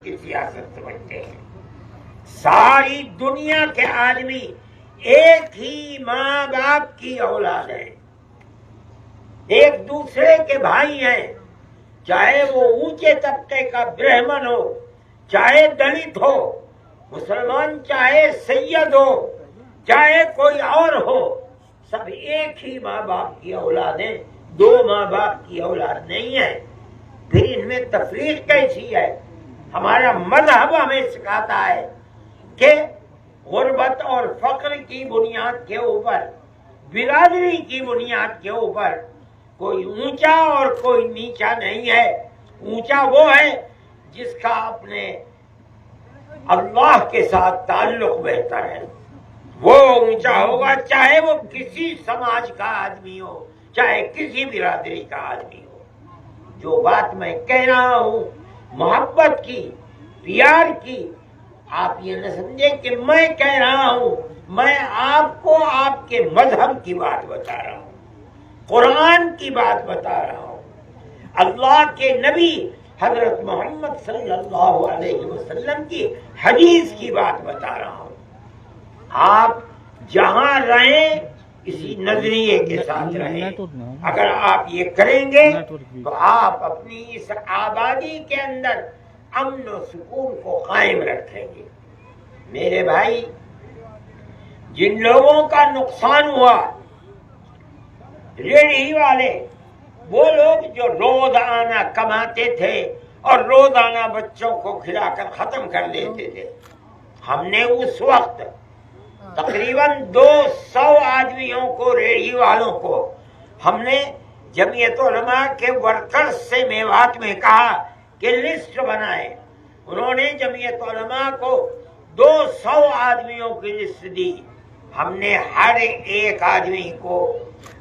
کی سیاست سمجھتے ہیں۔ ساری دنیا کے آدمی ایک ہی ماں باپ کی اولاد ہیں، ایک دوسرے کے بھائی ہیں، چاہے وہ اونچے طبقے کا برہمن ہو، چاہے دلت ہو، مسلمان چاہے سید ہو، چاہے کوئی اور ہو، سب ایک ہی ماں باپ کی اولاد ہیں، دو ماں باپ کی اولاد نہیں ہے۔ پھر ان میں تفریق کیسی ہے؟ ہمارا مذہب ہمیں سکھاتا ہے کہ غربت اور فقر کی بنیاد کے اوپر، برادری کی بنیاد کے اوپر کوئی اونچا اور کوئی نیچا نہیں ہے۔ اونچا وہ ہے جس کا اپنے اللہ کے ساتھ تعلق بہتر ہے، وہ اونچا ہوگا، چاہے وہ کسی سماج کا آدمی ہو، چاہے کسی برادری کا آدمی ہو۔ جو بات میں کہہ رہا ہوں محبت کی، پیار کی، آپ یہ نہ سمجھیں کہ میں کہہ رہا ہوں، میں آپ کو آپ کے مذہب کی بات بتا رہا ہوں، قرآن کی بات بتا رہا ہوں، اللہ کے نبی حضرت محمد صلی اللہ علیہ وسلم کی حدیث کی بات بتا رہا ہوں۔ آپ جہاں رہیں اسی نظریے کے ساتھ رہیں۔ اگر آپ یہ کریں گے تو آپ اپنی اس آبادی کے اندر امن و سکون کو قائم رکھیں گے۔ میرے بھائی، جن لوگوں کا نقصان ہوا، ریڑھی والے، وہ لوگ جو روزانہ کماتے تھے اور روزانہ بچوں کو کھلا کر ختم کر دیتے تھے، ہم نے اس وقت تقریباً 200 آدمیوں کو، ریڑھی والوں کو، ہم نے جمعیت علماء کے ورکرز سے میوات میں کہا کہ لسٹ بنائے۔ انہوں نے جمعیت علماء کو 200 آدمیوں کی لسٹ دی۔ ہم نے ہر ایک آدمی کو،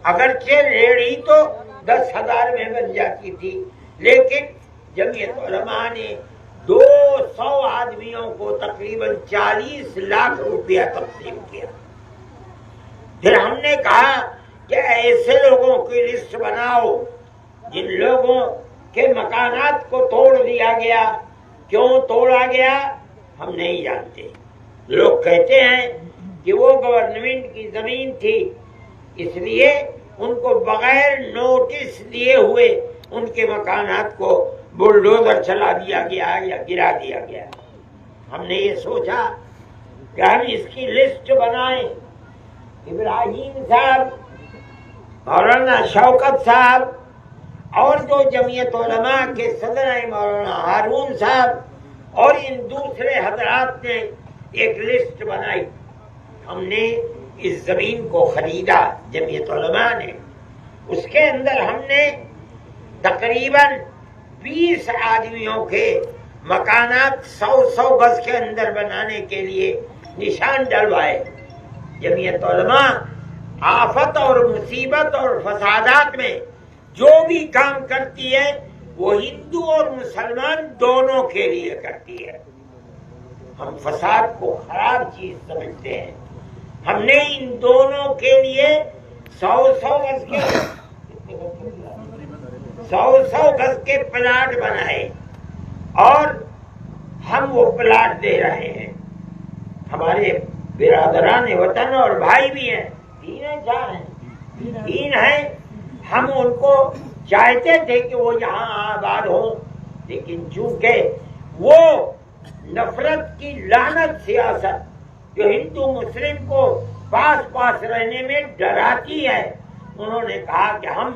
اگرچہ ریڑھی تو 10,000 میں بن جاتی تھی، لیکن جمعیت علماء نے 200 آدمیوں کو تقریباً 40 لاکھ روپیہ تقسیم کیا۔ پھر ہم نے کہا کہ ایسے لوگوں کی لسٹ بناؤ جن لوگوں کے مکانات کو توڑ دیا گیا۔ کیوں توڑا گیا ہم نہیں جانتے۔ لوگ کہتے ہیں کہ وہ گورنمنٹ کی زمین تھی، اس لیے ان کو بغیر نوٹس دیے ہوئے ان کے مکانات کو بلڈوزر چلا دیا گیا یا گرا دیا گیا۔ ہم نے یہ سوچا کہ ہم اس کی لسٹ بنائیں۔ ابراہیم صاحب، مولانا شوکت صاحب اور جو جمعیت علماء کے صدر ہیں مولانا ہارون صاحب اور ان دوسرے حضرات نے ایک لسٹ بنائی۔ ہم نے اس زمین کو خریدا، جمعیت علماء نے۔ اس کے اندر ہم نے تقریباً 20 آدمیوں کے مکانات 100 گز کے اندر بنانے کے لیے نشان ڈلوائے۔ جمعیت علماء آفت اور مصیبت اور فسادات میں جو بھی کام کرتی ہے وہ ہندو اور مسلمان دونوں کے لیے کرتی ہے۔ ہم فساد کو خراب چیز سمجھتے ہیں۔ ہم نے ان دونوں کے لیے 100 گز کے پلاٹ بنائے اور ہم وہ پلاٹ دے رہے ہیں۔ ہمارے برادران وطن اور بھائی بھی ہیں، 3 ہیں۔ ہم ان کو چاہتے تھے کہ وہ یہاں آباد ہوں، لیکن چونکہ وہ نفرت کی لعنت سیاست جو ہندو مسلم کو پاس رہنے میں ڈراتی ہے، انہوں نے کہا کہ ہم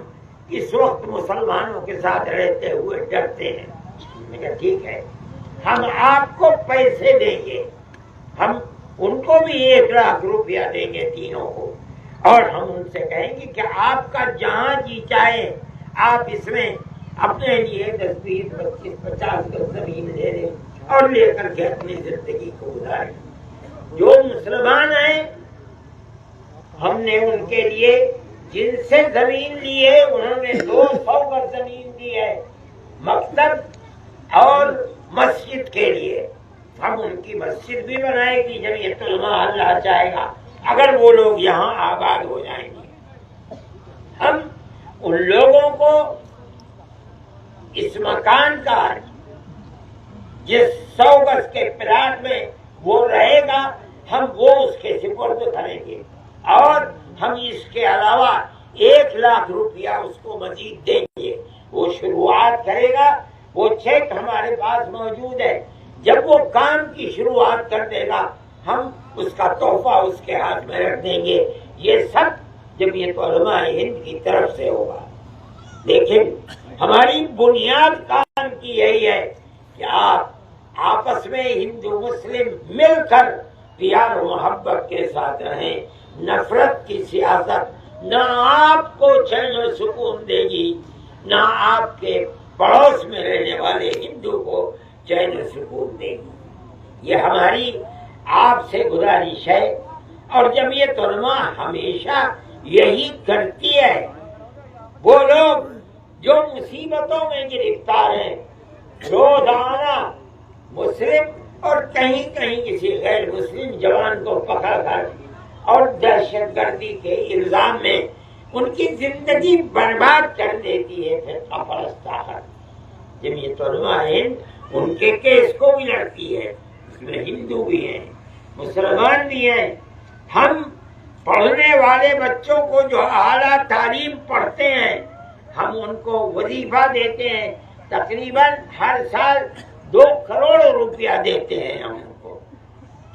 اس وقت مسلمانوں کے ساتھ رہتے ہوئے ڈرتے ہیں۔ میں کہا ٹھیک ہے، ہم آپ کو پیسے دیں گے، ہم ان کو بھی 1 لاکھ روپیہ دیں گے تینوں کو، اور ہم ان سے کہیں گے کہ آپ کا جہاں جی چاہے آپ اس میں اپنے لیے 10، 20، 25، 50 گز زمین لے لیں اور لے کر کے اپنی زندگی کو گزاریں۔ جو مسلمان ہیں ہم نے ان کے لیے جن سے زمین لی ہے انہوں نے 200 گز زمین دی ہے مکتب اور مسجد کے لیے۔ ہم ان کی مسجد بھی بنائے گی جمعیت علماء، اللہ چاہے گا، اگر وہ لوگ یہاں آباد ہو جائیں گے۔ ہم ان لوگوں کو اس مکان کا جس 100 گز کے پلاٹ میں وہ رہے گا ہم وہ اس کے سپرد کریں گے، اور ہم اس کے علاوہ 1 لاکھ روپیہ اس کو مزید دیں گے۔ وہ شروعات کرے گا، وہ چیک ہمارے پاس موجود ہے، جب وہ کام کی شروعات کر دے گا ہم اس کا تحفہ اس کے ہاتھ میں رکھ دیں گے۔ یہ سب جمعیت علماء ہند کی طرف سے ہوگا۔ لیکن ہماری بنیاد کام کی یہی ہے کہ آپ آپس میں ہندو مسلم مل کر پیار و محبت کے ساتھ رہیں۔ نفرت کی سیاست نہ آپ کو چین و سکون دے گی، نہ آپ کے پڑوس میں رہنے والے ہندو کو چین و سکون دے گی۔ یہ ہماری آپ سے گزارش ہے، اور جمعیت علماء ہمیشہ یہی کرتی ہے۔ وہ لوگ جو مصیبتوں میں گرفتار ہیں، روزانہ مسلم اور کہیں کہیں کسی غیر مسلم جوان کو پکڑ کر اور دہشت گردی کے الزام میں ان کی زندگی برباد کر دیتی ہے فرقہ پرست طاقت۔ جمعیت علماء ہند ان کے کیس کو بھی لڑتی ہے، اس میں ہندو بھی ہیں، مسلمان بھی ہیں۔ ہم پڑھنے والے بچوں کو جو اعلیٰ تعلیم پڑھتے ہیں ہم ان کو وظیفہ دیتے ہیں، تقریباً ہر سال 2 کروڑ روپیہ دیتے ہیں ہم ان کو۔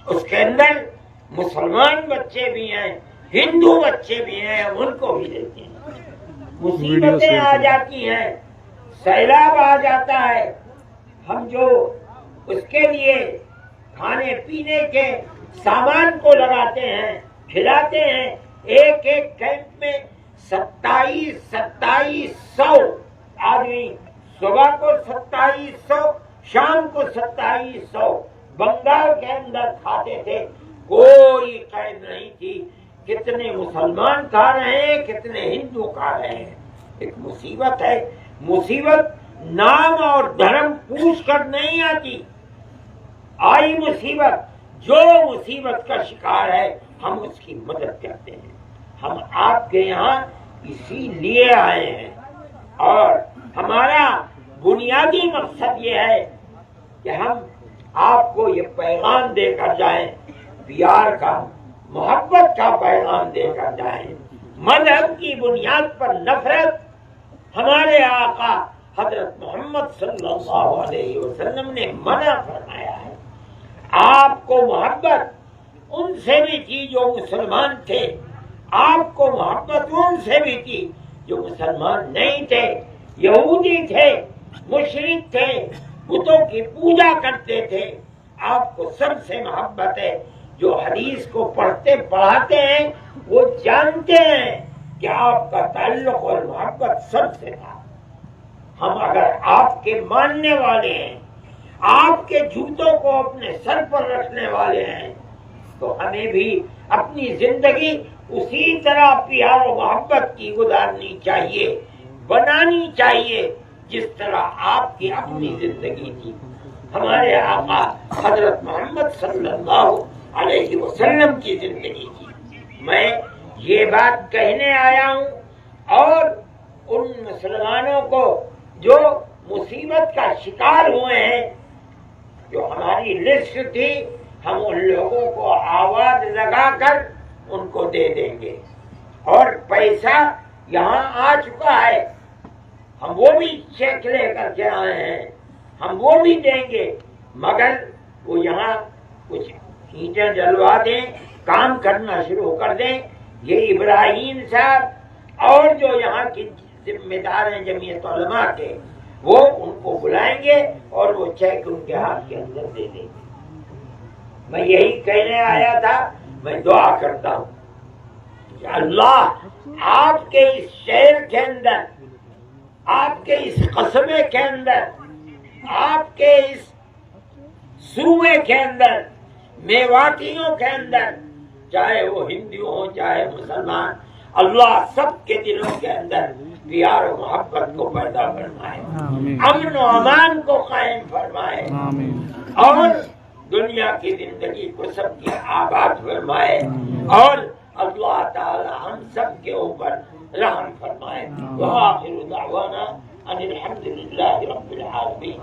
اس کے اندر مسلمان بچے بھی ہیں، ہندو بچے بھی ہیں، ان کو بھی دیتے ہیں۔ مصیبتیں آ جاتی ہیں، سیلاب آ جاتا ہے، ہم جو اس کے لیے کھانے پینے کے سامان کو لگاتے ہیں، کھلاتے ہیں، ایک کیمپ میں 2700 آدمی، صبح کو 2700، شام کو 2700 بنگال کے اندر کھاتے تھے، کوئی قید نہیں تھی۔ کتنے مسلمان کھا رہے ہیں، کتنے ہندو کھا رہے ہیں۔ ایک مصیبت ہے۔ مصیبت نام اور دھرم پوچھ کر نہیں آتی۔ آئی مصیبت، جو مصیبت کا شکار ہے ہم اس کی مدد کرتے ہیں۔ ہم آپ کے یہاں اسی لیے آئے ہیں، اور ہمارا بنیادی مقصد یہ ہے کہ ہم آپ کو یہ پیغام دے کر جائیں، پیار کا، محبت کا پیغام دے کر جائیں۔ مذہب کی بنیاد پر نفرت ہمارے آقا حضرت محمد صلی اللہ علیہ وسلم نے منع فرمایا ہے۔ آپ کو محبت ان سے بھی تھی جو مسلمان تھے، آپ کو محبت ان سے بھی تھی جو مسلمان نہیں تھے، یہودی تھے، مشرک تھے، بتوں کی پوجا کرتے تھے۔ آپ کو سب سے محبت ہے۔ جو حدیث کو پڑھتے پڑھاتے ہیں وہ جانتے ہیں کہ آپ کا تعلق اور محبت سب سے تھا۔ ہم اگر آپ کے ماننے والے ہیں، آپ کے جوتوں کو اپنے سر پر رکھنے والے ہیں، تو ہمیں بھی اپنی زندگی اسی طرح پیار و محبت کی گزارنی چاہیے، بنانی چاہیے جس طرح آپ کی اپنی زندگی تھی، ہمارے آقا حضرت محمد صلی اللہ علیہ وسلم کی زندگی تھی۔ میں یہ بات کہنے آیا ہوں، اور ان مسلمانوں کو جو مصیبت کا شکار ہوئے ہیں، جو ہماری لسٹ تھی، ہم ان لوگوں کو آواز لگا کر ان کو دے دیں گے، اور پیسہ یہاں آ چکا ہے، ہم وہ بھی چیک لے کر کے آئے ہیں، ہم وہ بھی دیں گے، مگر وہ یہاں کچھ اینٹیں ڈلوا دیں، کام کرنا شروع کر دیں۔ یہ ابراہیم صاحب اور جو یہاں کی ذمہ دار ہیں جمعیت علماء کے، وہ ان کو بلائیں گے اور وہ چیک ان کے ہاتھ کے اندر دے دیں گے۔ میں یہی کہنے آیا تھا۔ میں دعا کرتا ہوں کہ اللہ آپ کے اس شہر کے اندر، آپ کے اس قصبے کے اندر، آپ کے اس صوبے کے اندر، میواتیوں کے اندر، چاہے وہ ہندو ہوں چاہے مسلمان، اللہ سب کے دلوں کے اندر پیار و محبت کو پیدا فرمائے، امن و امان کو قائم فرمائے، اور دنیا کی زندگی کو سب کی آباد فرمائے، اور اللہ تعالی ہم سب کے اوپر رحم فرمائے۔ وآخر دعوانا ان الحمد للہ رب العالمین۔